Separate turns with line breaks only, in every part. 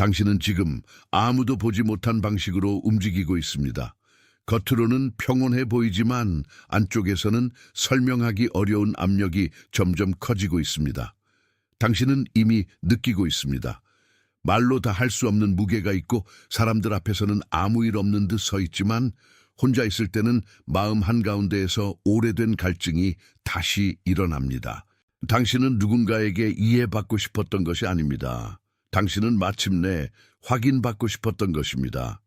당신은 지금 아무도 보지 못한 방식으로 움직이고 있습니다. 겉으로는 평온해 보이지만 안쪽에서는 설명하기 어려운 압력이 점점 커지고 있습니다. 당신은 이미 느끼고 있습니다. 말로 다 할 수 없는 무게가 있고 사람들 앞에서는 아무 일 없는 듯 서 있지만 혼자 있을 때는 마음 한가운데에서 오래된 갈증이 다시 일어납니다. 당신은 누군가에게 이해받고 싶었던 것이 아닙니다. 당신은 마침내 확인받고 싶었던 것입니다.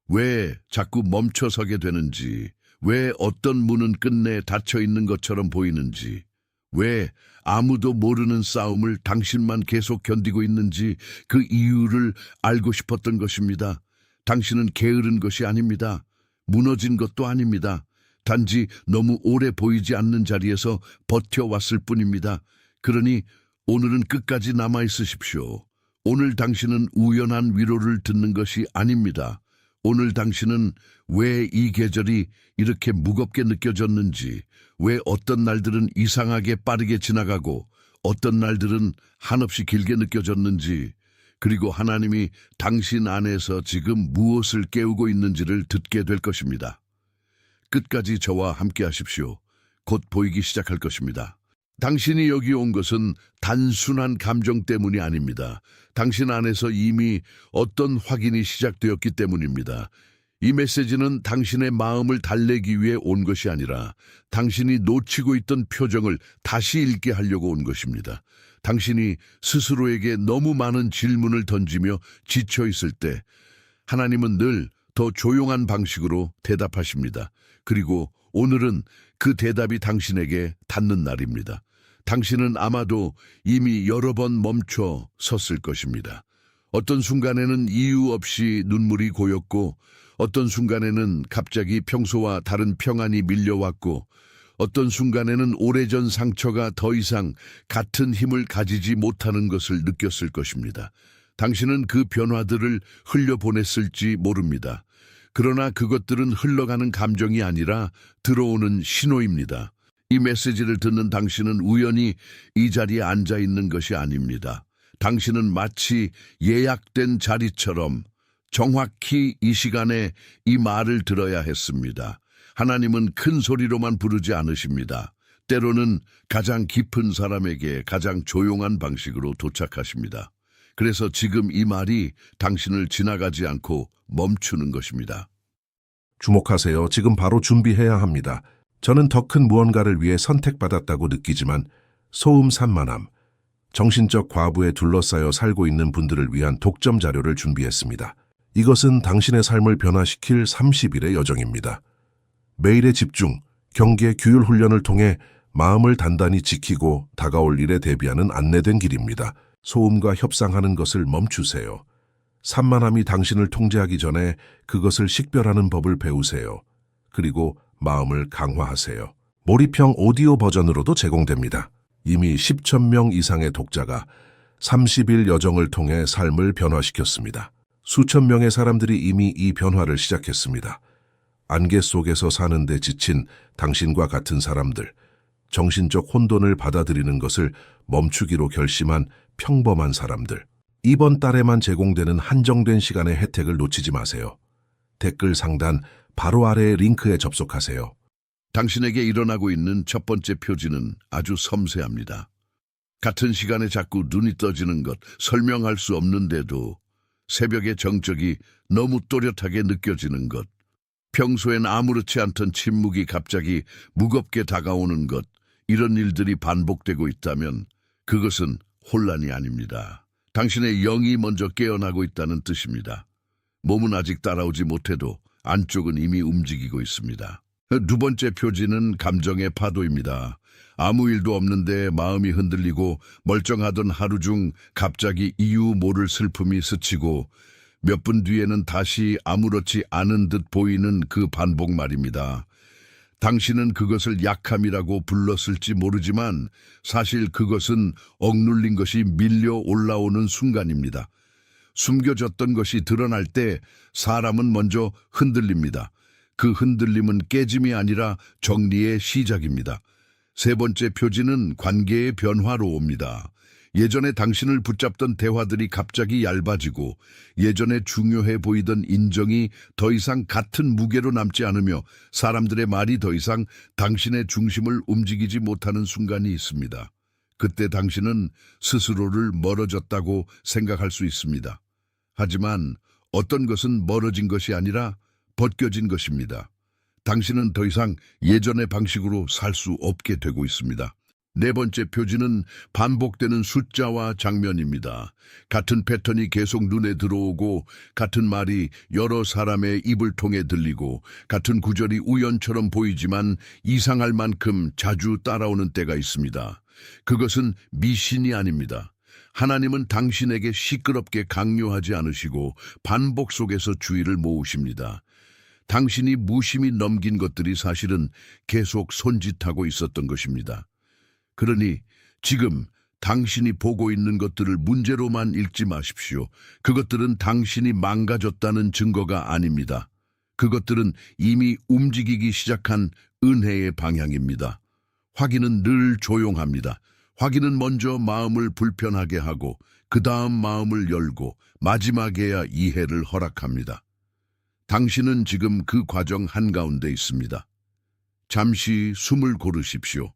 왜 자꾸 멈춰서게 되는지, 왜 어떤 문은 끝내 닫혀 있는 것처럼 보이는지, 왜 아무도 모르는 싸움을 당신만 계속 견디고 있는지 그 이유를 알고 싶었던 것입니다. 당신은 게으른 것이 아닙니다. 무너진 것도 아닙니다. 단지 너무 오래 보이지 않는 자리에서 버텨왔을 뿐입니다. 그러니 오늘은 끝까지 남아있으십시오. 오늘 당신은 우연한 위로를 듣는 것이 아닙니다. 오늘 당신은 왜 이 계절이 이렇게 무겁게 느껴졌는지, 왜 어떤 날들은 이상하게 빠르게 지나가고 어떤 날들은 한없이 길게 느껴졌는지, 그리고 하나님이 당신 안에서 지금 무엇을 깨우고 있는지를 듣게 될 것입니다. 끝까지 저와 함께 하십시오. 곧 보이기 시작할 것입니다. 당신이 여기 온 것은 단순한 감정 때문이 아닙니다. 당신 안에서 이미 어떤 확인이 시작되었기 때문입니다. 이 메시지는 당신의 마음을 달래기 위해 온 것이 아니라 당신이 놓치고 있던 표정을 다시 읽게 하려고 온 것입니다. 당신이 스스로에게 너무 많은 질문을 던지며 지쳐 있을 때 하나님은 늘 더 조용한 방식으로 대답하십니다. 그리고 오늘은 그 대답이 당신에게 닿는 날입니다. 당신은 아마도 이미 여러 번 멈춰 섰을 것입니다. 어떤 순간에는 이유 없이 눈물이 고였고, 어떤 순간에는 갑자기 평소와 다른 평안이 밀려왔고, 어떤 순간에는 오래전 상처가 더 이상 같은 힘을 가지지 못하는 것을 느꼈을 것입니다. 당신은 그 변화들을 흘려보냈을지 모릅니다. 그러나 그것들은 흘러가는 감정이 아니라 들어오는 신호입니다. 이 메시지를 듣는 당신은 우연히 이 자리에 앉아 있는 것이 아닙니다. 당신은 마치 예약된 자리처럼 정확히 이 시간에 이 말을 들어야 했습니다. 하나님은 큰 소리로만 부르지 않으십니다. 때로는 가장 깊은 사람에게 가장 조용한 방식으로 도착하십니다. 그래서 지금 이 말이 당신을 지나가지 않고 멈추는 것입니다.
주목하세요. 지금 바로 준비해야 합니다. 저는 더 큰 무언가를 위해 선택받았다고 느끼지만 소음 산만함, 정신적 과부에 둘러싸여 살고 있는 분들을 위한 독점 자료를 준비했습니다. 이것은 당신의 삶을 변화시킬 30일의 여정입니다. 매일의 집중, 경계, 규율 훈련을 통해 마음을 단단히 지키고 다가올 일에 대비하는 안내된 길입니다. 소음과 협상하는 것을 멈추세요. 산만함이 당신을 통제하기 전에 그것을 식별하는 법을 배우세요. 그리고 마음을 강화하세요. 몰입형 오디오 버전으로도 제공됩니다. 이미 10,000명 이상의 독자가 30일 여정을 통해 삶을 변화시켰습니다. 수천 명의 사람들이 이미 이 변화를 시작했습니다. 안개 속에서 사는데 지친 당신과 같은 사람들, 정신적 혼돈을 받아들이는 것을 멈추기로 결심한 평범한 사람들. 이번 달에만 제공되는 한정된 시간의 혜택을 놓치지 마세요. 댓글 상단 바로 아래의 링크에 접속하세요.
당신에게 일어나고 있는 첫 번째 표지는 아주 섬세합니다. 같은 시간에 자꾸 눈이 떠지는 것, 설명할 수 없는데도 새벽의 정적이 너무 또렷하게 느껴지는 것, 평소엔 아무렇지 않던 침묵이 갑자기 무겁게 다가오는 것, 이런 일들이 반복되고 있다면 그것은 혼란이 아닙니다. 당신의 영이 먼저 깨어나고 있다는 뜻입니다. 몸은 아직 따라오지 못해도 안쪽은 이미 움직이고 있습니다. 두 번째 표지는 감정의 파도입니다. 아무 일도 없는데 마음이 흔들리고 멀쩡하던 하루 중 갑자기 이유 모를 슬픔이 스치고 몇 분 뒤에는 다시 아무렇지 않은 듯 보이는 그 반복 말입니다. 당신은 그것을 약함이라고 불렀을지 모르지만 사실 그것은 억눌린 것이 밀려 올라오는 순간입니다. 숨겨졌던 것이 드러날 때 사람은 먼저 흔들립니다. 그 흔들림은 깨짐이 아니라 정리의 시작입니다. 세 번째 표지는 관계의 변화로 옵니다. 예전에 당신을 붙잡던 대화들이 갑자기 얇아지고 예전에 중요해 보이던 인정이 더 이상 같은 무게로 남지 않으며 사람들의 말이 더 이상 당신의 중심을 움직이지 못하는 순간이 있습니다. 그때 당신은 스스로를 멀어졌다고 생각할 수 있습니다. 하지만 어떤 것은 멀어진 것이 아니라 벗겨진 것입니다. 당신은 더 이상 예전의 방식으로 살 수 없게 되고 있습니다. 네 번째 표지는 반복되는 숫자와 장면입니다. 같은 패턴이 계속 눈에 들어오고 같은 말이 여러 사람의 입을 통해 들리고 같은 구절이 우연처럼 보이지만 이상할 만큼 자주 따라오는 때가 있습니다. 그것은 미신이 아닙니다. 하나님은 당신에게 시끄럽게 강요하지 않으시고 반복 속에서 주의를 모으십니다. 당신이 무심히 넘긴 것들이 사실은 계속 손짓하고 있었던 것입니다. 그러니 지금 당신이 보고 있는 것들을 문제로만 읽지 마십시오. 그것들은 당신이 망가졌다는 증거가 아닙니다. 그것들은 이미 움직이기 시작한 은혜의 방향입니다. 확인은 늘 조용합니다. 확인은 먼저 마음을 불편하게 하고 그 다음 마음을 열고 마지막에야 이해를 허락합니다. 당신은 지금 그 과정 한가운데 있습니다. 잠시 숨을 고르십시오.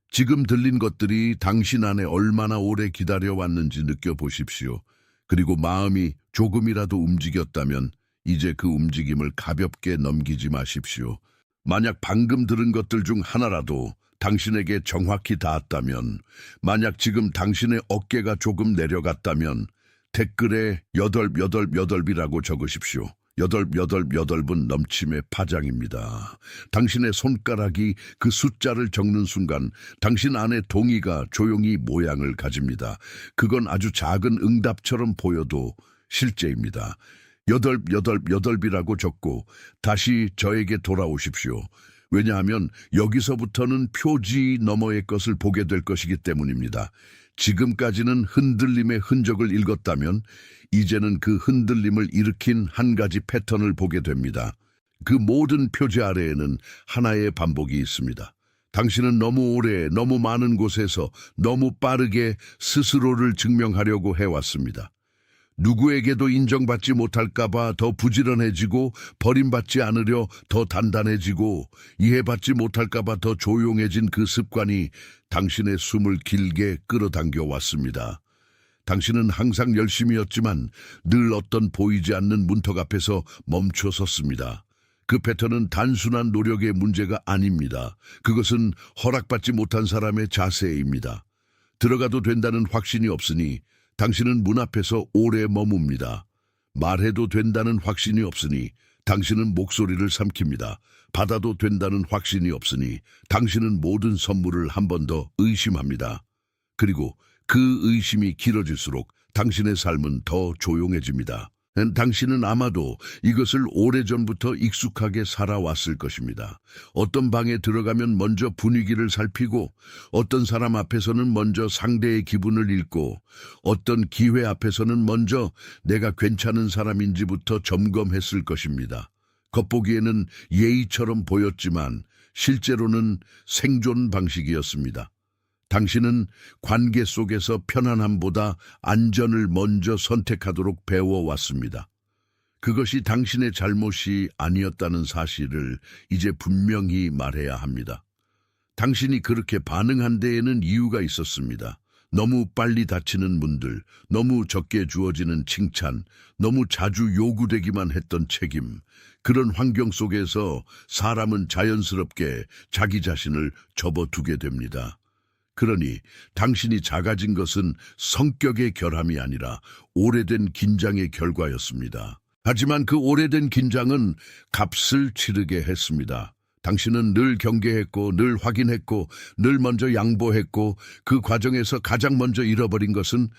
지금 들린 것들이 당신 안에 얼마나 오래 기다려왔는지 느껴보십시오. 그리고 마음이 조금이라도 움직였다면 이제 그 움직임을 가볍게 넘기지 마십시오. 만약 방금 들은 것들 중 하나라도 당신에게 정확히 닿았다면, 만약 지금 당신의 어깨가 조금 내려갔다면 댓글에 888이라고 적으십시오. 888은 넘침의 파장입니다. 당신의 손가락이 그 숫자를 적는 순간 당신 안의 동의가 조용히 모양을 가집니다. 그건 아주 작은 응답처럼 보여도 실제입니다. 888이라고 적고 다시 저에게 돌아오십시오. 왜냐하면 여기서부터는 표지 너머의 것을 보게 될 것이기 때문입니다. 지금까지는 흔들림의 흔적을 읽었다면 이제는 그 흔들림을 일으킨 한 가지 패턴을 보게 됩니다. 그 모든 표지 아래에는 하나의 반복이 있습니다. 당신은 너무 오래, 너무 많은 곳에서 너무 빠르게 스스로를 증명하려고 해왔습니다. 누구에게도 인정받지 못할까봐 더 부지런해지고 버림받지 않으려 더 단단해지고 이해받지 못할까봐 더 조용해진 그 습관이 당신의 숨을 길게 끌어당겨 왔습니다. 당신은 항상 열심이었지만 늘 어떤 보이지 않는 문턱 앞에서 멈춰섰습니다. 그 패턴은 단순한 노력의 문제가 아닙니다. 그것은 허락받지 못한 사람의 자세입니다. 들어가도 된다는 확신이 없으니 당신은 문 앞에서 오래 머뭅니다. 말해도 된다는 확신이 없으니 당신은 목소리를 삼킵니다. 받아도 된다는 확신이 없으니 당신은 모든 선물을 한 번 더 의심합니다. 그리고 그 의심이 길어질수록 당신의 삶은 더 조용해집니다. 당신은 아마도 이것을 오래전부터 익숙하게 살아왔을 것입니다. 어떤 방에 들어가면 먼저 분위기를 살피고 어떤 사람 앞에서는 먼저 상대의 기분을 읽고 어떤 기회 앞에서는 먼저 내가 괜찮은 사람인지부터 점검했을 것입니다. 겉보기에는 예의처럼 보였지만 실제로는 생존 방식이었습니다. 당신은 관계 속에서 편안함보다 안전을 먼저 선택하도록 배워왔습니다. 그것이 당신의 잘못이 아니었다는 사실을 이제 분명히 말해야 합니다. 당신이 그렇게 반응한 데에는 이유가 있었습니다. 너무 빨리 닫히는 문들, 너무 적게 주어지는 칭찬, 너무 자주 요구되기만 했던 책임, 그런 환경 속에서 사람은 자연스럽게 자기 자신을 접어두게 됩니다. 그러니 당신이 작아진 것은 성격의 결함이 아니라 오래된 긴장의 결과였습니다. 하지만 그 오래된 긴장은 값을 치르게 했습니다. 당신은 늘 경계했고 늘 확인했고 늘 먼저 양보했고 그 과정에서 가장 먼저 잃어버린 것은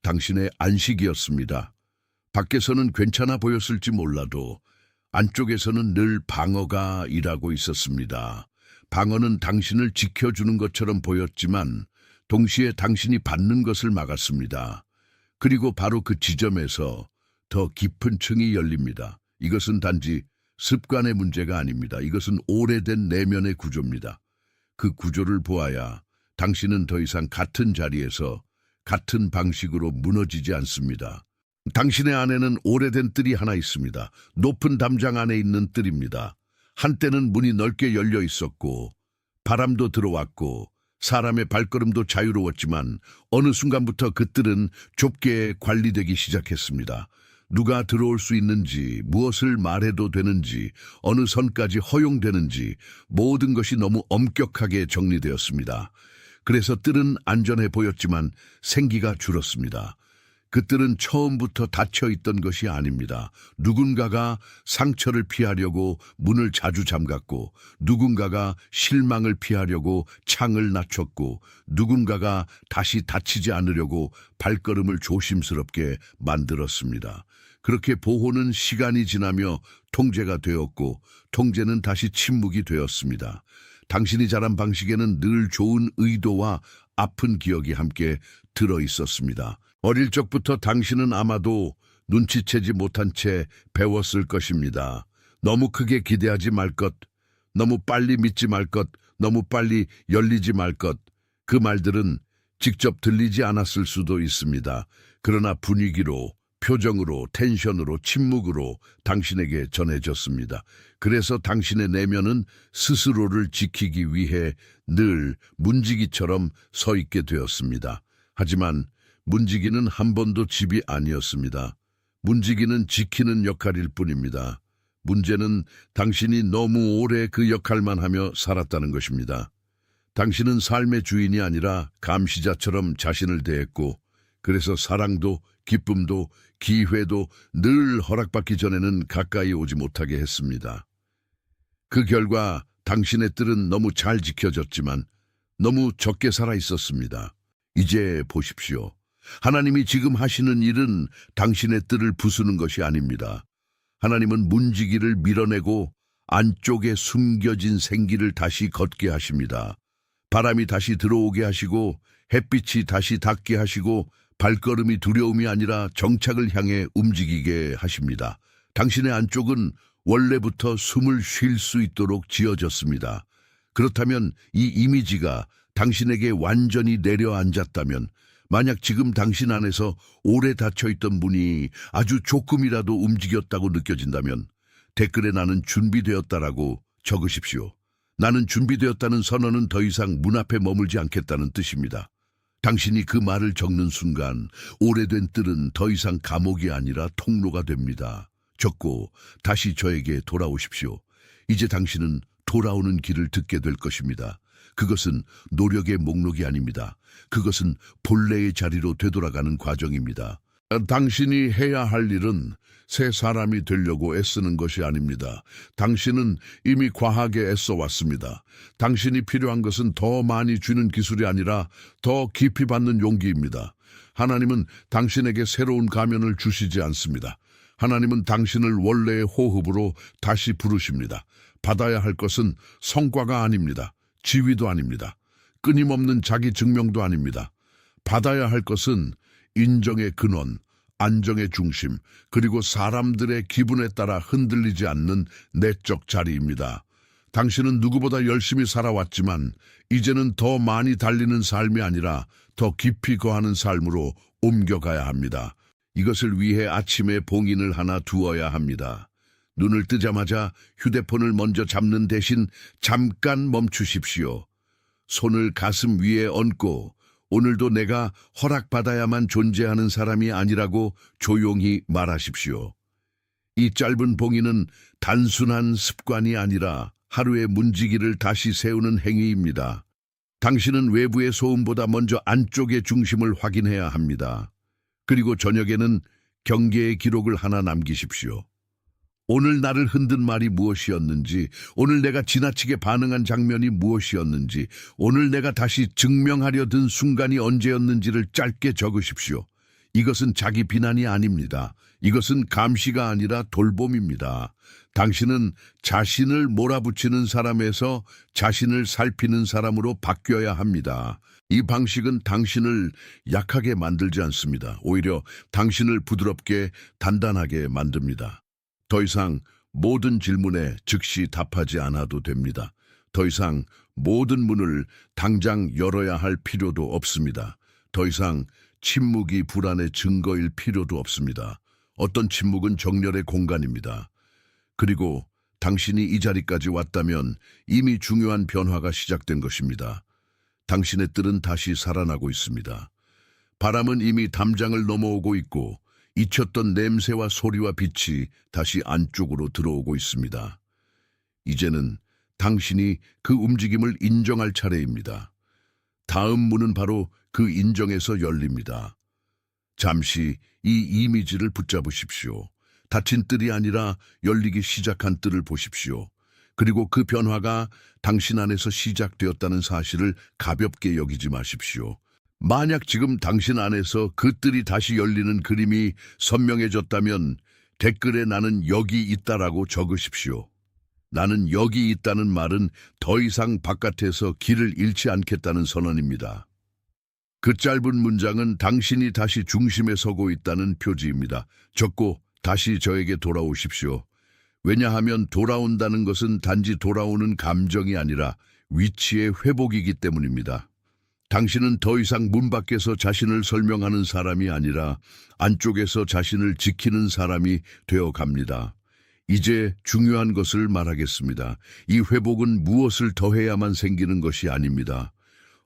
당신의 안식이었습니다. 밖에서는 괜찮아 보였을지 몰라도 안쪽에서는 늘 방어가 일하고 있었습니다. 방어는 당신을 지켜주는 것처럼 보였지만 동시에 당신이 받는 것을 막았습니다. 그리고 바로 그 지점에서 더 깊은 층이 열립니다. 이것은 단지 습관의 문제가 아닙니다. 이것은 오래된 내면의 구조입니다. 그 구조를 보아야 당신은 더 이상 같은 자리에서 같은 방식으로 무너지지 않습니다. 당신의 안에는 오래된 뜰이 하나 있습니다. 높은 담장 안에 있는 뜰입니다. 한때는 문이 넓게 열려 있었고 바람도 들어왔고 사람의 발걸음도 자유로웠지만 어느 순간부터 그 뜰은 좁게 관리되기 시작했습니다. 누가 들어올 수 있는지, 무엇을 말해도 되는지, 어느 선까지 허용되는지 모든 것이 너무 엄격하게 정리되었습니다. 그래서 뜰은 안전해 보였지만 생기가 줄었습니다. 그 뜰은 처음부터 닫혀 있던 것이 아닙니다. 누군가가 상처를 피하려고 문을 자주 잠갔고, 누군가가 실망을 피하려고 창을 낮췄고, 누군가가 다시 다치지 않으려고 발걸음을 조심스럽게 만들었습니다. 그렇게 보호는 시간이 지나며 통제가 되었고, 통제는 다시 침묵이 되었습니다. 당신이 자란 방식에는 늘 좋은 의도와 아픈 기억이 함께 들어 있었습니다. 어릴 적부터 당신은 아마도 눈치채지 못한 채 배웠을 것입니다. 너무 크게 기대하지 말 것, 너무 빨리 믿지 말 것, 너무 빨리 열리지 말 것. 그 말들은 직접 들리지 않았을 수도 있습니다. 그러나 분위기로, 표정으로, 텐션으로, 침묵으로 당신에게 전해졌습니다. 그래서 당신의 내면은 스스로를 지키기 위해 늘 문지기처럼 서 있게 되었습니다. 하지만 문지기는 한 번도 집이 아니었습니다. 문지기는 지키는 역할일 뿐입니다. 문제는 당신이 너무 오래 그 역할만 하며 살았다는 것입니다. 당신은 삶의 주인이 아니라 감시자처럼 자신을 대했고, 그래서 사랑도 기쁨도 기회도 늘 허락받기 전에는 가까이 오지 못하게 했습니다. 그 결과 당신의 뜰은 너무 잘 지켜졌지만 너무 적게 살아 있었습니다. 이제 보십시오. 하나님이 지금 하시는 일은 당신의 뜰을 부수는 것이 아닙니다. 하나님은 문지기를 밀어내고 안쪽에 숨겨진 생기를 다시 걷게 하십니다. 바람이 다시 들어오게 하시고 햇빛이 다시 닿게 하시고 발걸음이 두려움이 아니라 정착을 향해 움직이게 하십니다. 당신의 안쪽은 원래부터 숨을 쉴 수 있도록 지어졌습니다. 그렇다면 이 이미지가 당신에게 완전히 내려앉았다면, 만약 지금 당신 안에서 오래 닫혀있던 문이 아주 조금이라도 움직였다고 느껴진다면 댓글에 나는 준비되었다라고 적으십시오. 나는 준비되었다는 선언은 더 이상 문 앞에 머물지 않겠다는 뜻입니다. 당신이 그 말을 적는 순간 오래된 뜰은 더 이상 감옥이 아니라 통로가 됩니다. 적고 다시 저에게 돌아오십시오. 이제 당신은 돌아오는 길을 듣게 될 것입니다. 그것은 노력의 목록이 아닙니다. 그것은 본래의 자리로 되돌아가는 과정입니다. 당신이 해야 할 일은 새 사람이 되려고 애쓰는 것이 아닙니다. 당신은 이미 과하게 애써왔습니다. 당신이 필요한 것은 더 많이 주는 기술이 아니라 더 깊이 받는 용기입니다. 하나님은 당신에게 새로운 가면을 주시지 않습니다. 하나님은 당신을 원래의 호흡으로 다시 부르십니다. 받아야 할 것은 성과가 아닙니다. 지위도 아닙니다. 끊임없는 자기 증명도 아닙니다. 받아야 할 것은 인정의 근원, 안정의 중심, 그리고 사람들의 기분에 따라 흔들리지 않는 내적 자리입니다. 당신은 누구보다 열심히 살아왔지만 이제는 더 많이 달리는 삶이 아니라 더 깊이 거하는 삶으로 옮겨가야 합니다. 이것을 위해 아침에 봉인을 하나 두어야 합니다. 눈을 뜨자마자 휴대폰을 먼저 잡는 대신 잠깐 멈추십시오. 손을 가슴 위에 얹고 오늘도 내가 허락받아야만 존재하는 사람이 아니라고 조용히 말하십시오. 이 짧은 봉인은 단순한 습관이 아니라 하루의 문지기를 다시 세우는 행위입니다. 당신은 외부의 소음보다 먼저 안쪽의 중심을 확인해야 합니다. 그리고 저녁에는 경계의 기록을 하나 남기십시오. 오늘 나를 흔든 말이 무엇이었는지, 오늘 내가 지나치게 반응한 장면이 무엇이었는지, 오늘 내가 다시 증명하려 든 순간이 언제였는지를 짧게 적으십시오. 이것은 자기 비난이 아닙니다. 이것은 감시가 아니라 돌봄입니다. 당신은 자신을 몰아붙이는 사람에서 자신을 살피는 사람으로 바뀌어야 합니다. 이 방식은 당신을 약하게 만들지 않습니다. 오히려 당신을 부드럽게 단단하게 만듭니다. 더 이상 모든 질문에 즉시 답하지 않아도 됩니다. 더 이상 모든 문을 당장 열어야 할 필요도 없습니다. 더 이상 침묵이 불안의 증거일 필요도 없습니다. 어떤 침묵은 정렬의 공간입니다. 그리고 당신이 이 자리까지 왔다면 이미 중요한 변화가 시작된 것입니다. 당신의 뜰은 다시 살아나고 있습니다. 바람은 이미 담장을 넘어오고 있고 잊혔던 냄새와 소리와 빛이 다시 안쪽으로 들어오고 있습니다. 이제는 당신이 그 움직임을 인정할 차례입니다. 다음 문은 바로 그 인정에서 열립니다. 잠시 이 이미지를 붙잡으십시오. 닫힌 뜰이 아니라 열리기 시작한 뜰을 보십시오. 그리고 그 변화가 당신 안에서 시작되었다는 사실을 가볍게 여기지 마십시오. 만약 지금 당신 안에서 그 뜰이 다시 열리는 그림이 선명해졌다면 댓글에 나는 여기 있다라고 적으십시오. 나는 여기 있다는 말은 더 이상 바깥에서 길을 잃지 않겠다는 선언입니다. 그 짧은 문장은 당신이 다시 중심에 서고 있다는 표지입니다. 적고 다시 저에게 돌아오십시오. 왜냐하면 돌아온다는 것은 단지 돌아오는 감정이 아니라 위치의 회복이기 때문입니다. 당신은 더 이상 문 밖에서 자신을 설명하는 사람이 아니라 안쪽에서 자신을 지키는 사람이 되어 갑니다. 이제 중요한 것을 말하겠습니다. 이 회복은 무엇을 더해야만 생기는 것이 아닙니다.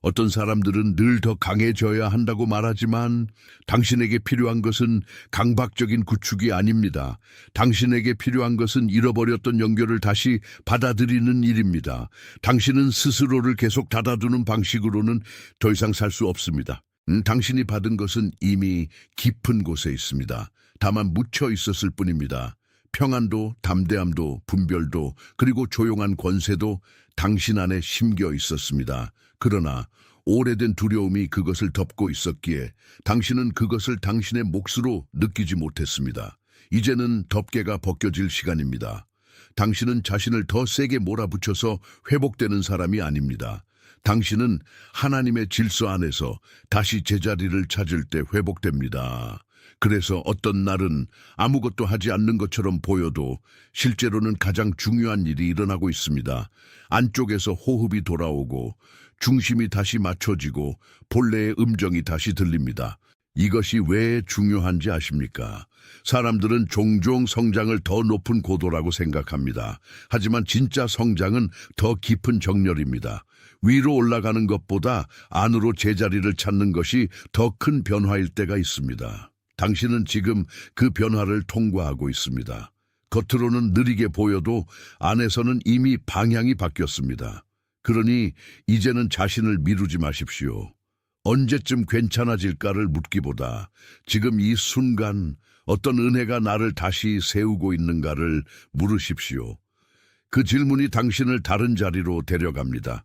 어떤 사람들은 늘 더 강해져야 한다고 말하지만 당신에게 필요한 것은 강박적인 구축이 아닙니다. 당신에게 필요한 것은 잃어버렸던 연결을 다시 받아들이는 일입니다. 당신은 스스로를 계속 닫아두는 방식으로는 더 이상 살 수 없습니다. 당신이 받은 것은 이미 깊은 곳에 있습니다. 다만 묻혀 있었을 뿐입니다. 평안도, 담대함도, 분별도, 그리고 조용한 권세도 당신 안에 심겨 있었습니다. 그러나 오래된 두려움이 그것을 덮고 있었기에 당신은 그것을 당신의 몫으로 느끼지 못했습니다. 이제는 덮개가 벗겨질 시간입니다. 당신은 자신을 더 세게 몰아붙여서 회복되는 사람이 아닙니다. 당신은 하나님의 질서 안에서 다시 제자리를 찾을 때 회복됩니다. 그래서 어떤 날은 아무것도 하지 않는 것처럼 보여도 실제로는 가장 중요한 일이 일어나고 있습니다. 안쪽에서 호흡이 돌아오고 중심이 다시 맞춰지고 본래의 음정이 다시 들립니다. 이것이 왜 중요한지 아십니까? 사람들은 종종 성장을 더 높은 고도라고 생각합니다. 하지만 진짜 성장은 더 깊은 정렬입니다. 위로 올라가는 것보다 안으로 제자리를 찾는 것이 더 큰 변화일 때가 있습니다. 당신은 지금 그 변화를 통과하고 있습니다. 겉으로는 느리게 보여도 안에서는 이미 방향이 바뀌었습니다. 그러니 이제는 자신을 미루지 마십시오. 언제쯤 괜찮아질까를 묻기보다 지금 이 순간 어떤 은혜가 나를 다시 세우고 있는가를 물으십시오. 그 질문이 당신을 다른 자리로 데려갑니다.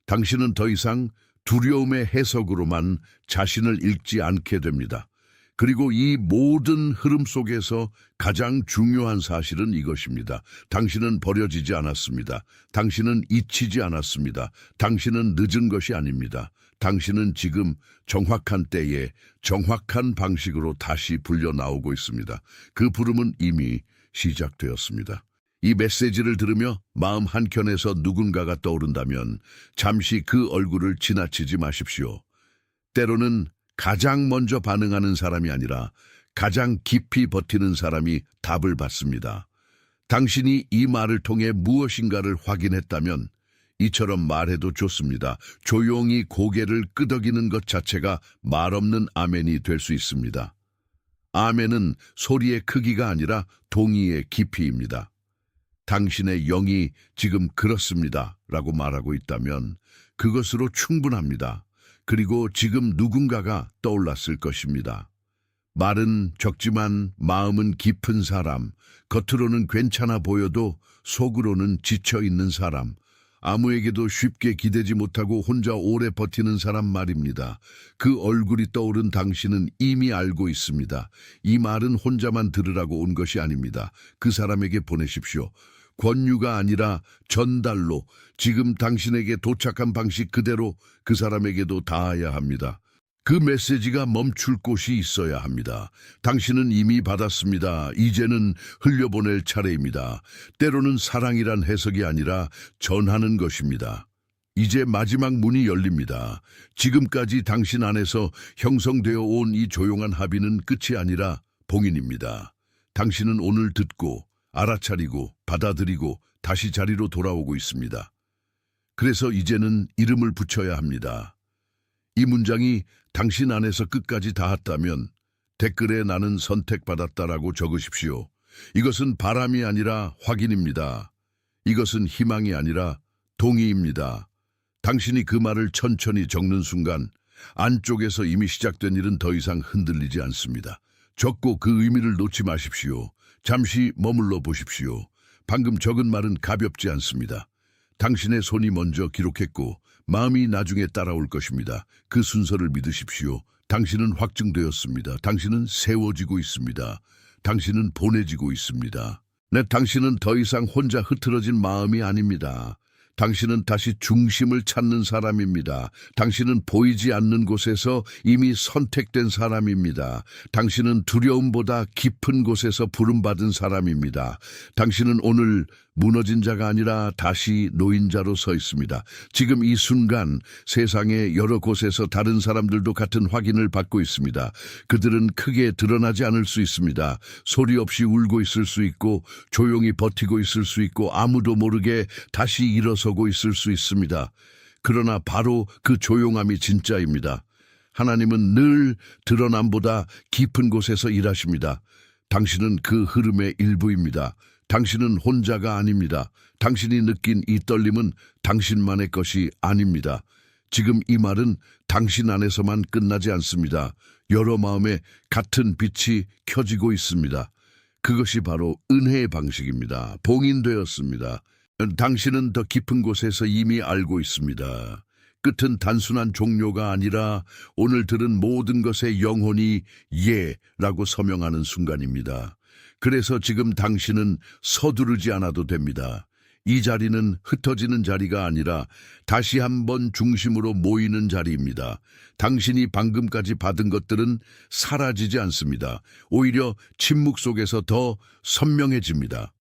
당신은 더 이상 두려움의 해석으로만 자신을 읽지 않게 됩니다. 그리고 이 모든 흐름 속에서 가장 중요한 사실은 이것입니다. 당신은 버려지지 않았습니다. 당신은 잊히지 않았습니다. 당신은 늦은 것이 아닙니다. 당신은 지금 정확한 때에 정확한 방식으로 다시 불려 나오고 있습니다. 그 부름은 이미 시작되었습니다. 이 메시지를 들으며 마음 한켠에서 누군가가 떠오른다면 잠시 그 얼굴을 지나치지 마십시오. 때로는 가장 먼저 반응하는 사람이 아니라 가장 깊이 버티는 사람이 답을 받습니다. 당신이 이 말을 통해 무엇인가를 확인했다면 이처럼 말해도 좋습니다. 조용히 고개를 끄덕이는 것 자체가 말없는 아멘이 될 수 있습니다. 아멘은 소리의 크기가 아니라 동의의 깊이입니다. 당신의 영이 지금 그렇습니다 라고 말하고 있다면 그것으로 충분합니다. 그리고 지금 누군가가 떠올랐을 것입니다. 말은 적지만 마음은 깊은 사람, 겉으로는 괜찮아 보여도 속으로는 지쳐있는 사람, 아무에게도 쉽게 기대지 못하고 혼자 오래 버티는 사람 말입니다. 그 얼굴이 떠오른 당신은 이미 알고 있습니다. 이 말은 혼자만 들으라고 온 것이 아닙니다. 그 사람에게 보내십시오. 권유가 아니라 전달로 지금 당신에게 도착한 방식 그대로 그 사람에게도 닿아야 합니다. 그 메시지가 멈출 곳이 있어야 합니다. 당신은 이미 받았습니다. 이제는 흘려보낼 차례입니다. 때로는 사랑이란 해석이 아니라 전하는 것입니다. 이제 마지막 문이 열립니다. 지금까지 당신 안에서 형성되어 온 이 조용한 합의는 끝이 아니라 봉인입니다. 당신은 오늘 듣고 알아차리고 받아들이고 다시 자리로 돌아오고 있습니다. 그래서 이제는 이름을 붙여야 합니다. 이 문장이 당신 안에서 끝까지 닿았다면 댓글에 나는 선택받았다라고 적으십시오. 이것은 바람이 아니라 확인입니다. 이것은 희망이 아니라 동의입니다. 당신이 그 말을 천천히 적는 순간 안쪽에서 이미 시작된 일은 더 이상 흔들리지 않습니다. 적고 그 의미를 놓지 마십시오. 잠시 머물러 보십시오. 방금 적은 말은 가볍지 않습니다. 당신의 손이 먼저 기록했고 마음이 나중에 따라올 것입니다. 그 순서를 믿으십시오. 당신은 확증되었습니다. 당신은 세워지고 있습니다. 당신은 보내지고 있습니다. 네, 당신은 더 이상 혼자 흐트러진 마음이 아닙니다. 당신은 다시 중심을 찾는 사람입니다. 당신은 보이지 않는 곳에서 이미 선택된 사람입니다. 당신은 두려움보다 깊은 곳에서 부름받은 사람입니다. 당신은 오늘 무너진 자가 아니라 다시 놓인 자로 서 있습니다. 지금 이 순간 세상의 여러 곳에서 다른 사람들도 같은 확인을 받고 있습니다. 그들은 크게 드러나지 않을 수 있습니다. 소리 없이 울고 있을 수 있고 조용히 버티고 있을 수 있고 아무도 모르게 다시 일어서고 있을 수 있습니다. 그러나 바로 그 조용함이 진짜입니다. 하나님은 늘 드러남보다 깊은 곳에서 일하십니다. 당신은 그 흐름의 일부입니다. 당신은 혼자가 아닙니다. 당신이 느낀 이 떨림은 당신만의 것이 아닙니다. 지금 이 말은 당신 안에서만 끝나지 않습니다. 여러 마음에 같은 빛이 켜지고 있습니다. 그것이 바로 은혜의 방식입니다. 봉인되었습니다. 당신은 더 깊은 곳에서 이미 알고 있습니다. 끝은 단순한 종료가 아니라 오늘 들은 모든 것의 영혼이 예라고 서명하는 순간입니다. 그래서 지금 당신은 서두르지 않아도 됩니다. 이 자리는 흩어지는 자리가 아니라 다시 한번 중심으로 모이는 자리입니다. 당신이 방금까지 받은 것들은 사라지지 않습니다. 오히려 침묵 속에서 더 선명해집니다.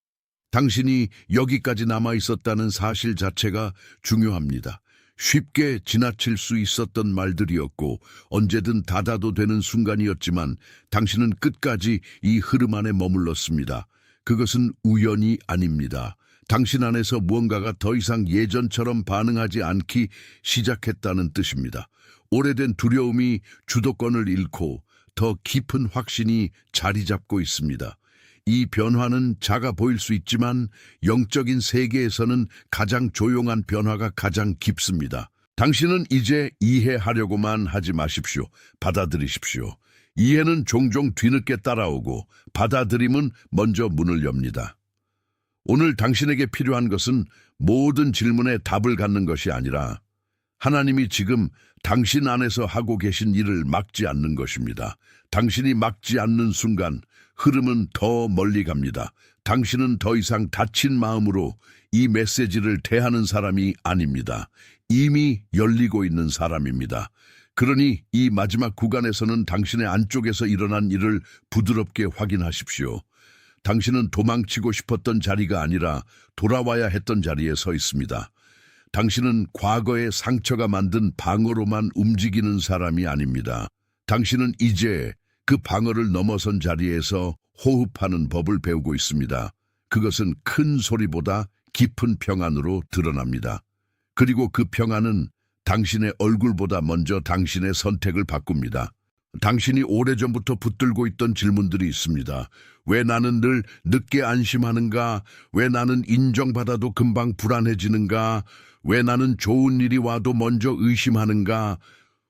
당신이 여기까지 남아 있었다는 사실 자체가 중요합니다. 쉽게 지나칠 수 있었던 말들이었고 언제든 닫아도 되는 순간이었지만 당신은 끝까지 이 흐름 안에 머물렀습니다. 그것은 우연이 아닙니다. 당신 안에서 무언가가 더 이상 예전처럼 반응하지 않기 시작했다는 뜻입니다. 오래된 두려움이 주도권을 잃고 더 깊은 확신이 자리 잡고 있습니다. 이 변화는 작아 보일 수 있지만 영적인 세계에서는 가장 조용한 변화가 가장 깊습니다. 당신은 이제 이해하려고만 하지 마십시오. 받아들이십시오. 이해는 종종 뒤늦게 따라오고 받아들임은 먼저 문을 엽니다. 오늘 당신에게 필요한 것은 모든 질문에 답을 갖는 것이 아니라 하나님이 지금 당신 안에서 하고 계신 일을 막지 않는 것입니다. 당신이 막지 않는 순간 흐름은 더 멀리 갑니다. 당신은 더 이상 닫힌 마음으로 이 메시지를 대하는 사람이 아닙니다. 이미 열리고 있는 사람입니다. 그러니 이 마지막 구간에서는 당신의 안쪽에서 일어난 일을 부드럽게 확인하십시오. 당신은 도망치고 싶었던 자리가 아니라 돌아와야 했던 자리에 서 있습니다. 당신은 과거의 상처가 만든 방어로만 움직이는 사람이 아닙니다. 당신은 이제 그 방어를 넘어선 자리에서 호흡하는 법을 배우고 있습니다. 그것은 큰 소리보다 깊은 평안으로 드러납니다. 그리고 그 평안은 당신의 얼굴보다 먼저 당신의 선택을 바꿉니다. 당신이 오래전부터 붙들고 있던 질문들이 있습니다. 왜 나는 늘 늦게 안심하는가? 왜 나는 인정받아도 금방 불안해지는가? 왜 나는 좋은 일이 와도 먼저 의심하는가?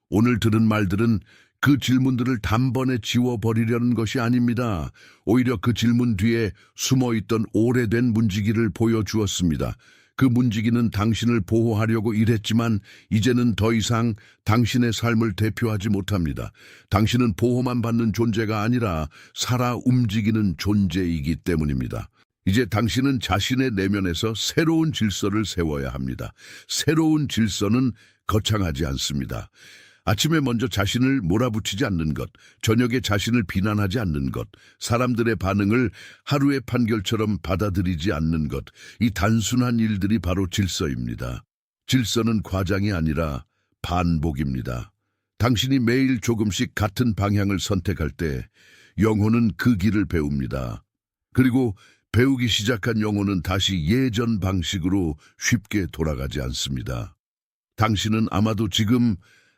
오늘 들은 말들은 그 질문들을 단번에 지워버리려는 것이 아닙니다. 오히려 그 질문 뒤에 숨어있던 오래된 문지기를 보여주었습니다. 그 문지기는 당신을 보호하려고 일했지만 이제는 더 이상 당신의 삶을 대표하지 못합니다. 당신은 보호만 받는 존재가 아니라 살아 움직이는 존재이기 때문입니다. 이제 당신은 자신의 내면에서 새로운 질서를 세워야 합니다. 새로운 질서는 거창하지 않습니다. 아침에 먼저 자신을 몰아붙이지 않는 것, 저녁에 자신을 비난하지 않는 것, 사람들의 반응을 하루의 판결처럼 받아들이지 않는 것, 이 단순한 일들이 바로 질서입니다. 질서는 과장이 아니라 반복입니다. 당신이 매일 조금씩 같은 방향을 선택할 때 영혼은 그 길을 배웁니다. 그리고 배우기 시작한 영혼은 다시 예전 방식으로 쉽게 돌아가지 않습니다. 당신은 아마도 지금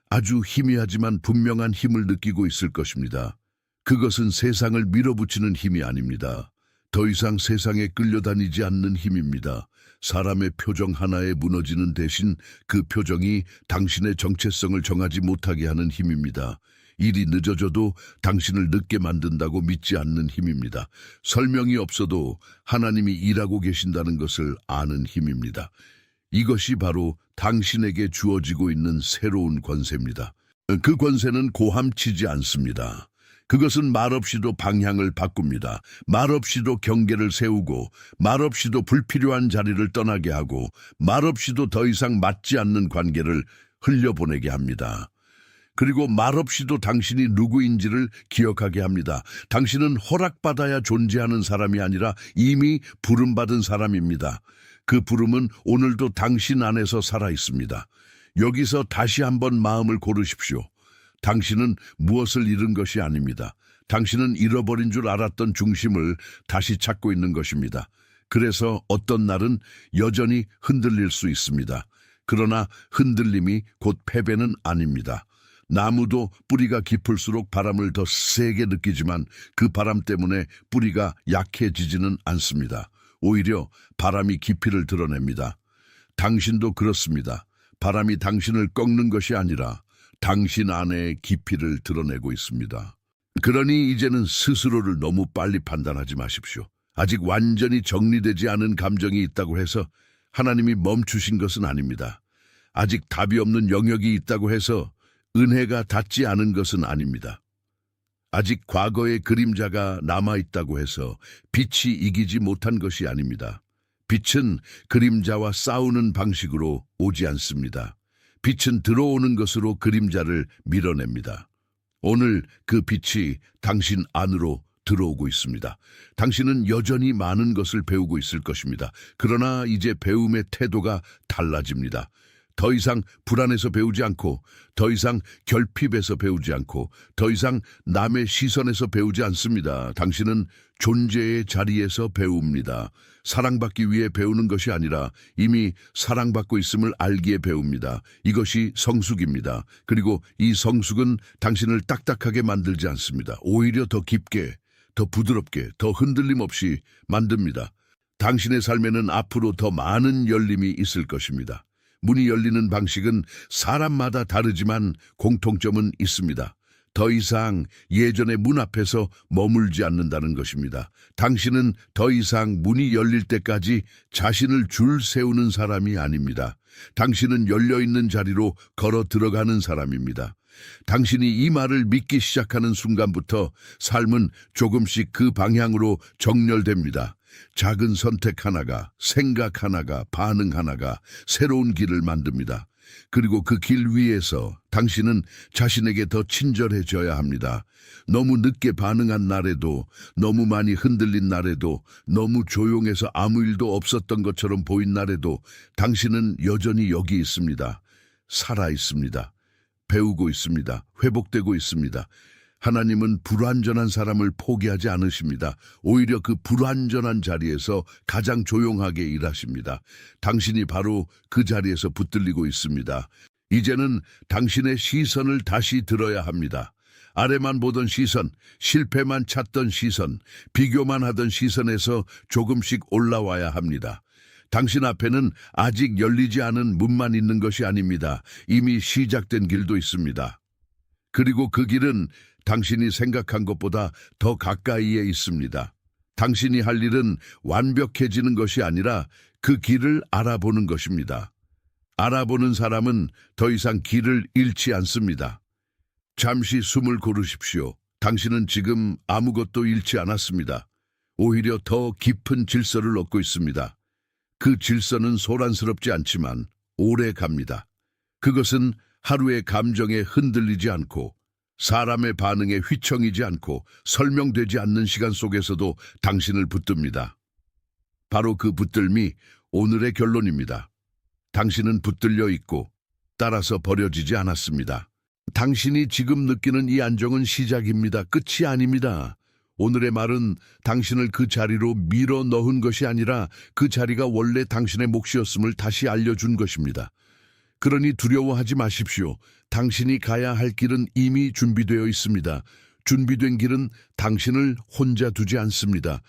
아주 희미하지만 분명한 힘을 느끼고 있을 것입니다. 그것은 세상을 밀어붙이는 힘이 아닙니다. 더 이상 세상에 끌려다니지 않는 힘입니다. 사람의 표정 하나에 무너지는 대신 그 표정이 당신의 정체성을 정하지 못하게 하는 힘입니다. 일이 늦어져도 당신을 늦게 만든다고 믿지 않는 힘입니다. 설명이 없어도 하나님이 일하고 계신다는 것을 아는 힘입니다. 이것이 바로 당신에게 주어지고 있는 새로운 권세입니다. 그 권세는 고함치지 않습니다. 그것은 말없이도 방향을 바꿉니다. 말없이도 경계를 세우고 말없이도 불필요한 자리를 떠나게 하고 말없이도 더 이상 맞지 않는 관계를 흘려보내게 합니다. 그리고 말없이도 당신이 누구인지를 기억하게 합니다. 당신은 허락받아야 존재하는 사람이 아니라 이미 부름받은 사람입니다. 그 부름은 오늘도 당신 안에서 살아 있습니다. 여기서 다시 한번 마음을 고르십시오. 당신은 무엇을 잃은 것이 아닙니다. 당신은 잃어버린 줄 알았던 중심을 다시 찾고 있는 것입니다. 그래서 어떤 날은 여전히 흔들릴 수 있습니다. 그러나 흔들림이 곧 패배는 아닙니다. 나무도 뿌리가 깊을수록 바람을 더 세게 느끼지만 그 바람 때문에 뿌리가 약해지지는 않습니다. 오히려 바람이 깊이를 드러냅니다. 당신도 그렇습니다. 바람이 당신을 꺾는 것이 아니라 당신 안의 깊이를 드러내고 있습니다. 그러니 이제는 스스로를 너무 빨리 판단하지 마십시오. 아직 완전히 정리되지 않은 감정이 있다고 해서 하나님이 멈추신 것은 아닙니다. 아직 답이 없는 영역이 있다고 해서 은혜가 닿지 않은 것은 아닙니다. 아직 과거의 그림자가 남아있다고 해서 빛이 이기지 못한 것이 아닙니다. 빛은 그림자와 싸우는 방식으로 오지 않습니다. 빛은 들어오는 것으로 그림자를 밀어냅니다. 오늘 그 빛이 당신 안으로 들어오고 있습니다. 당신은 여전히 많은 것을 배우고 있을 것입니다. 그러나 이제 배움의 태도가 달라집니다. 더 이상 불안해서 배우지 않고, 더 이상 결핍해서 배우지 않고, 더 이상 남의 시선에서 배우지 않습니다. 당신은 존재의 자리에서 배웁니다. 사랑받기 위해 배우는 것이 아니라 이미 사랑받고 있음을 알기에 배웁니다. 이것이 성숙입니다. 그리고 이 성숙은 당신을 딱딱하게 만들지 않습니다. 오히려 더 깊게, 더 부드럽게, 더 흔들림 없이 만듭니다. 당신의 삶에는 앞으로 더 많은 열림이 있을 것입니다. 문이 열리는 방식은 사람마다 다르지만 공통점은 있습니다. 더 이상 예전의 문 앞에서 머물지 않는다는 것입니다. 당신은 더 이상 문이 열릴 때까지 자신을 줄 세우는 사람이 아닙니다. 당신은 열려있는 자리로 걸어 들어가는 사람입니다. 당신이 이 말을 믿기 시작하는 순간부터 삶은 조금씩 그 방향으로 정렬됩니다. 작은 선택 하나가, 생각 하나가, 반응 하나가 새로운 길을 만듭니다. 그리고 그 길 위에서 당신은 자신에게 더 친절해져야 합니다. 너무 늦게 반응한 날에도, 너무 많이 흔들린 날에도, 너무 조용해서 아무 일도 없었던 것처럼 보인 날에도 당신은 여전히 여기 있습니다. 살아 있습니다. 배우고 있습니다. 회복되고 있습니다. 하나님은 불완전한 사람을 포기하지 않으십니다. 오히려 그 불완전한 자리에서 가장 조용하게 일하십니다. 당신이 바로 그 자리에서 붙들리고 있습니다. 이제는 당신의 시선을 다시 들어야 합니다. 아래만 보던 시선, 실패만 찾던 시선, 비교만 하던 시선에서 조금씩 올라와야 합니다. 당신 앞에는 아직 열리지 않은 문만 있는 것이 아닙니다. 이미 시작된 길도 있습니다. 그리고 그 길은 당신이 생각한 것보다 더 가까이에 있습니다. 당신이 할 일은 완벽해지는 것이 아니라 그 길을 알아보는 것입니다. 알아보는 사람은 더 이상 길을 잃지 않습니다. 잠시 숨을 고르십시오. 당신은 지금 아무것도 잃지 않았습니다. 오히려 더 깊은 질서를 얻고 있습니다. 그 질서는 소란스럽지 않지만 오래 갑니다. 그것은 하루의 감정에 흔들리지 않고 사람의 반응에 휘청이지 않고 설명되지 않는 시간 속에서도 당신을 붙듭니다. 바로 그 붙들미 오늘의 결론입니다. 당신은 붙들려 있고 따라서 버려지지 않았습니다. 당신이 지금 느끼는 이 안정은 시작입니다. 끝이 아닙니다. 오늘의 말은 당신을 그 자리로 밀어 넣은 것이 아니라 그 자리가 원래 당신의 몫이었음을 다시 알려준 것입니다. 그러니 두려워하지 마십시오. 당신이 가야 할 길은 이미 준비되어 있습니다. 준비된 길은 당신을 혼자 두지 않습니다.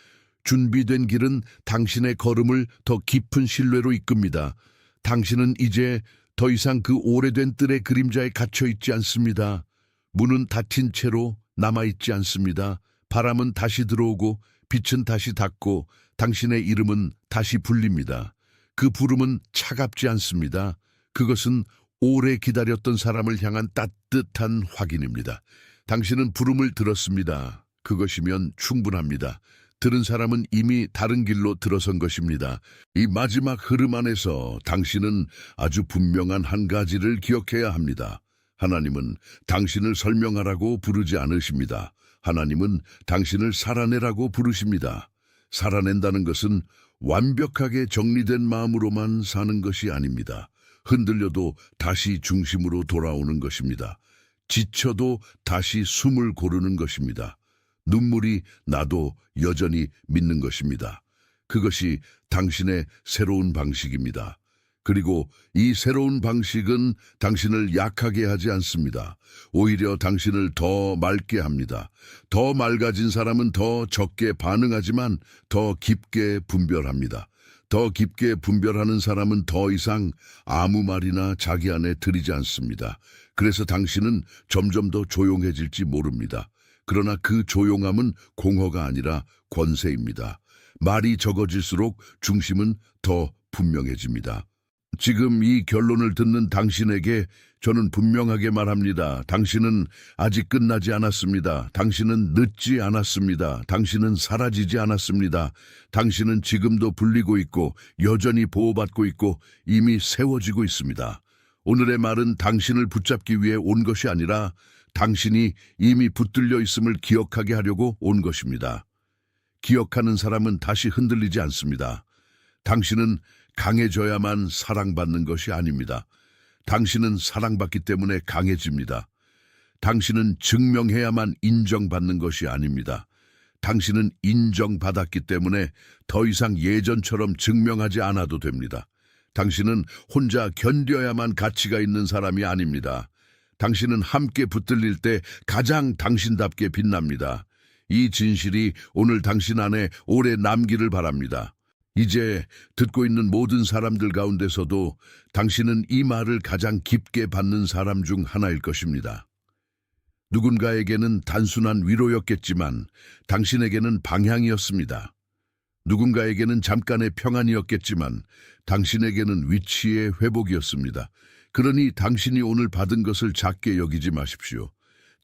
준비된 길은 당신의 걸음을 더 깊은 신뢰로 이끕니다. 당신은 이제 더 이상 그 오래된 뜰의 그림자에 갇혀 있지 않습니다. 문은 닫힌 채로 남아있지 않습니다. 바람은 다시 들어오고 빛은 다시 닫고 당신의 이름은 다시 불립니다. 그 부름은 차갑지 않습니다. 그것은 오래 기다렸던 사람을 향한 따뜻한 확인입니다. 당신은 부름을 들었습니다. 그것이면 충분합니다. 들은 사람은 이미 다른 길로 들어선 것입니다. 이 마지막 흐름 안에서 당신은 아주 분명한 한 가지를 기억해야 합니다. 하나님은 당신을 설명하라고 부르지 않으십니다. 하나님은 당신을 살아내라고 부르십니다. 살아낸다는 것은 완벽하게 정리된 마음으로만 사는 것이 아닙니다. 흔들려도 다시 중심으로 돌아오는 것입니다. 지쳐도 다시 숨을 고르는 것입니다. 눈물이 나도 여전히 믿는 것입니다. 그것이 당신의 새로운 방식입니다. 그리고 이 새로운 방식은 당신을 약하게 하지 않습니다. 오히려 당신을 더 맑게 합니다. 더 맑아진 사람은 더 적게 반응하지만 더 깊게 분별합니다. 더 깊게 분별하는 사람은 더 이상 아무 말이나 자기 안에 들이지 않습니다. 그래서 당신은 점점 더 조용해질지 모릅니다. 그러나 그 조용함은 공허가 아니라 권세입니다. 말이 적어질수록 중심은 더 분명해집니다. 지금 이 결론을 듣는 당신에게 저는 분명하게 말합니다. 당신은 아직 끝나지 않았습니다. 당신은 늦지 않았습니다. 당신은 사라지지 않았습니다. 당신은 지금도 불리고 있고 여전히 보호받고 있고 이미 세워지고 있습니다. 오늘의 말은 당신을 붙잡기 위해 온 것이 아니라 당신이 이미 붙들려 있음을 기억하게 하려고 온 것입니다. 기억하는 사람은 다시 흔들리지 않습니다. 당신은 강해져야만 사랑받는 것이 아닙니다. 당신은 사랑받기 때문에 강해집니다. 당신은 증명해야만 인정받는 것이 아닙니다. 당신은 인정받았기 때문에 더 이상 예전처럼 증명하지 않아도 됩니다. 당신은 혼자 견뎌야만 가치가 있는 사람이 아닙니다. 당신은 함께 붙들릴 때 가장 당신답게 빛납니다. 이 진실이 오늘 당신 안에 오래 남기를 바랍니다. 이제 듣고 있는 모든 사람들 가운데서도 당신은 이 말을 가장 깊게 받는 사람 중 하나일 것입니다. 누군가에게는 단순한 위로였겠지만 당신에게는 방향이었습니다. 누군가에게는 잠깐의 평안이었겠지만 당신에게는 위치의 회복이었습니다. 그러니 당신이 오늘 받은 것을 작게 여기지 마십시오.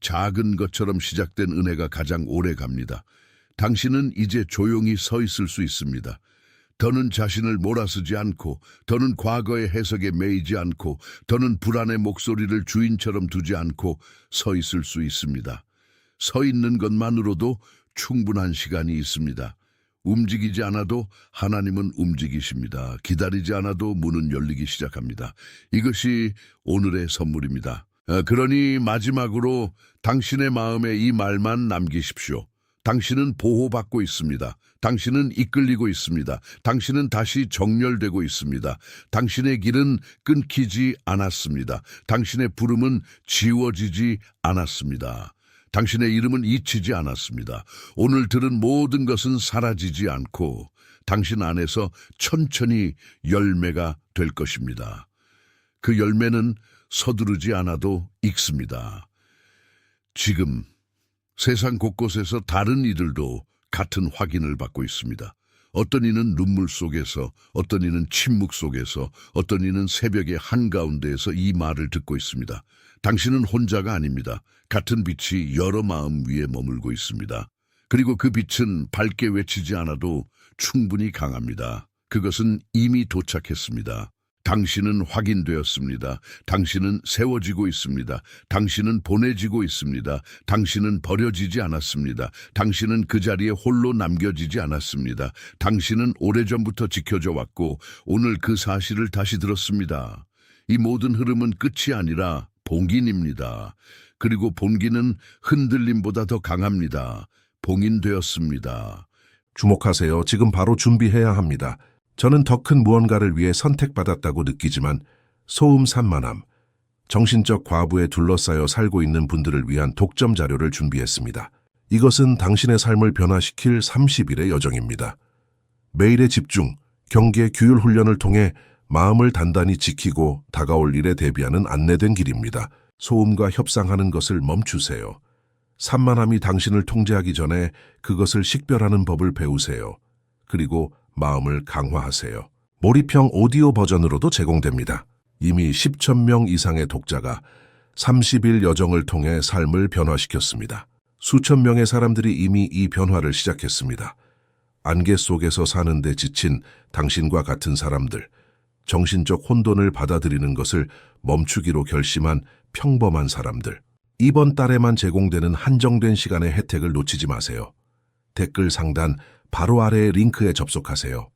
작은 것처럼 시작된 은혜가 가장 오래 갑니다. 당신은 이제 조용히 서 있을 수 있습니다. 더는 자신을 몰아쓰지 않고, 더는 과거의 해석에 매이지 않고, 더는 불안의 목소리를 주인처럼 두지 않고 서 있을 수 있습니다. 서 있는 것만으로도 충분한 시간이 있습니다. 움직이지 않아도 하나님은 움직이십니다. 기다리지 않아도 문은 열리기 시작합니다. 이것이 오늘의 선물입니다. 그러니 마지막으로 당신의 마음에 이 말만 남기십시오. 당신은 보호받고 있습니다. 당신은 이끌리고 있습니다. 당신은 다시 정렬되고 있습니다. 당신의 길은 끊기지 않았습니다. 당신의 부름은 지워지지 않았습니다. 당신의 이름은 잊히지 않았습니다. 오늘 들은 모든 것은 사라지지 않고 당신 안에서 천천히 열매가 될 것입니다. 그 열매는 서두르지 않아도 익습니다. 지금 세상 곳곳에서 다른 이들도 같은 확인을 받고 있습니다. 어떤 이는 눈물 속에서, 어떤 이는 침묵 속에서, 어떤 이는 새벽의 한가운데에서 이 말을 듣고 있습니다. 당신은 혼자가 아닙니다. 같은 빛이 여러 마음 위에 머물고 있습니다. 그리고 그 빛은 밝게 외치지 않아도 충분히 강합니다. 그것은 이미 도착했습니다. 당신은 확인되었습니다. 당신은 세워지고 있습니다. 당신은 보내지고 있습니다. 당신은 버려지지 않았습니다. 당신은 그 자리에 홀로 남겨지지 않았습니다. 당신은 오래전부터 지켜져 왔고 오늘 그 사실을 다시 들었습니다. 이 모든 흐름은 끝이 아니라 봉인입니다. 그리고 봉기는 흔들림보다 더 강합니다. 봉인되었습니다.
주목하세요. 지금 바로 준비해야 합니다. 저는 더 큰 무언가를 위해 선택받았다고 느끼지만 소음 산만함, 정신적 과부에 둘러싸여 살고 있는 분들을 위한 독점 자료를 준비했습니다. 이것은 당신의 삶을 변화시킬 30일의 여정입니다. 매일의 집중, 경계, 규율 훈련을 통해 마음을 단단히 지키고 다가올 일에 대비하는 안내된 길입니다. 소음과 협상하는 것을 멈추세요. 산만함이 당신을 통제하기 전에 그것을 식별하는 법을 배우세요. 그리고 마음을 강화하세요. 몰입형 오디오 버전으로도 제공됩니다. 이미 10,000명 이상의 독자가 30일 여정을 통해 삶을 변화시켰습니다. 수천 명의 사람들이 이미 이 변화를 시작했습니다. 안개 속에서 사는데 지친 당신과 같은 사람들, 정신적 혼돈을 받아들이는 것을 멈추기로 결심한 평범한 사람들. 이번 달에만 제공되는 한정된 시간의 혜택을 놓치지 마세요. 댓글 상단 바로 아래의 링크에 접속하세요.